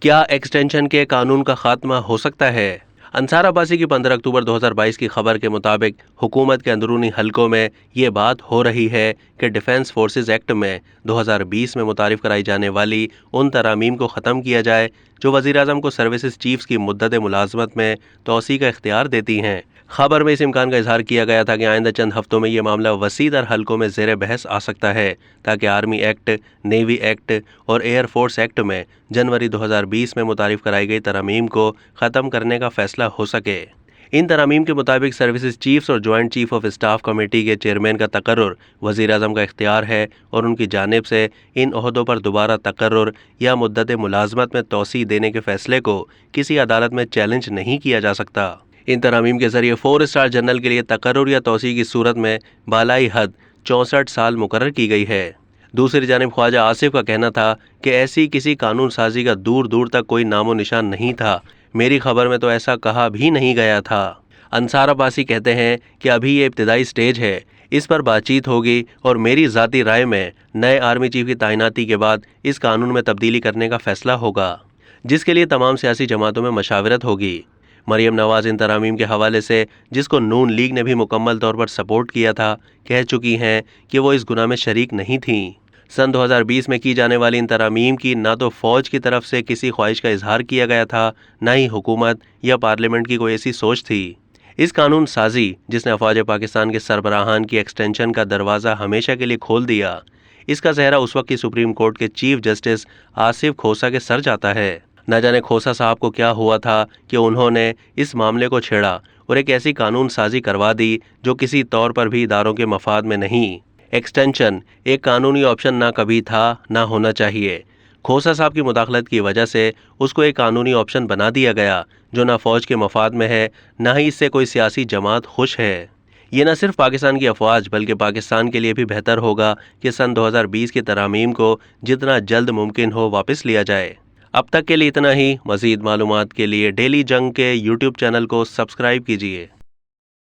کیا ایکسٹینشن کے قانون کا خاتمہ ہو سکتا ہے؟ انصار عباسی کی 15 اکتوبر 2022 کی خبر کے مطابق حکومت کے اندرونی حلقوں میں یہ بات ہو رہی ہے کہ ڈیفنس فورسز ایکٹ میں 2020 میں متعارف کرائی جانے والی ان ترامیم کو ختم کیا جائے جو وزیر اعظم کو سروسز چیفز کی مدت ملازمت میں توسیع کا اختیار دیتی ہیں۔ خبر میں اس امکان کا اظہار کیا گیا تھا کہ آئندہ چند ہفتوں میں یہ معاملہ وسیع تر حلقوں میں زیر بحث آ سکتا ہے تاکہ آرمی ایکٹ، نیوی ایکٹ اور ایئر فورس ایکٹ میں جنوری 2020 میں متعارف کرائی گئی ترامیم کو ختم کرنے کا فیصلہ ہو سکے۔ ان ترامیم کے مطابق سروسز چیفز اور joint chief of staff committee کے چیئرمین کا تقرر وزیر اعظم کا اختیار ہے اور ان کی جانب سے ان عہدوں پر دوبارہ تقرر یا مدت ملازمت میں توسیع دینے کے فیصلے کو کسی عدالت میں چیلنج نہیں کیا جا سکتا۔ ان ترامیم کے ذریعے 4 اسٹار جنرل کے لیے تقرر یا توسیع کی صورت میں بالائی حد 64 سال مقرر کی گئی ہے۔ دوسری جانب خواجہ آصف کا کہنا تھا کہ ایسی کسی قانون سازی کا دور دور تک کوئی نام و نشان نہیں تھا، میری خبر میں تو ایسا کہا بھی نہیں گیا تھا۔ انصار عباسی کہتے ہیں کہ ابھی یہ ابتدائی سٹیج ہے، اس پر بات چیت ہوگی اور میری ذاتی رائے میں نئے آرمی چیف کی تعیناتی کے بعد اس قانون میں تبدیلی کرنے کا فیصلہ ہوگا، جس کے لیے تمام سیاسی جماعتوں میں مشاورت ہوگی۔ مریم نواز ان ترامیم کے حوالے سے، جس کو نون لیگ نے بھی مکمل طور پر سپورٹ کیا تھا، کہہ چکی ہیں کہ وہ اس گناہ میں شریک نہیں تھیں۔ سن 2020 میں کی جانے والی ان ترامیم کی نہ تو فوج کی طرف سے کسی خواہش کا اظہار کیا گیا تھا، نہ ہی حکومت یا پارلیمنٹ کی کوئی ایسی سوچ تھی۔ اس قانون سازی جس نے افواج پاکستان کے سربراہان کی ایکسٹینشن کا دروازہ ہمیشہ کے لیے کھول دیا، اس کا سہرا اس وقت کی سپریم کورٹ کے چیف جسٹس آصف کھوسہ کے سر جاتا ہے۔ نہ جانے کھوسہ صاحب کو کیا ہوا تھا کہ انہوں نے اس معاملے کو چھیڑا اور ایک ایسی قانون سازی کروا دی جو کسی طور پر بھی اداروں کے مفاد میں نہیں۔ ایکسٹینشن ایک قانونی آپشن نہ کبھی تھا، نہ ہونا چاہیے۔ کھوسہ صاحب کی مداخلت کی وجہ سے اس کو ایک قانونی آپشن بنا دیا گیا جو نہ فوج کے مفاد میں ہے، نہ ہی اس سے کوئی سیاسی جماعت خوش ہے۔ یہ نہ صرف پاکستان کی افواج بلکہ پاکستان کے لیے بھی بہتر ہوگا کہ سن 2020 کی ترامیم کو جتنا جلد ممکن ہو واپس لیا جائے۔ اب تک کے لیے اتنا ہی۔ مزید معلومات کے لیے ڈیلی جنگ کے یوٹیوب چینل کو سبسکرائب کیجیے۔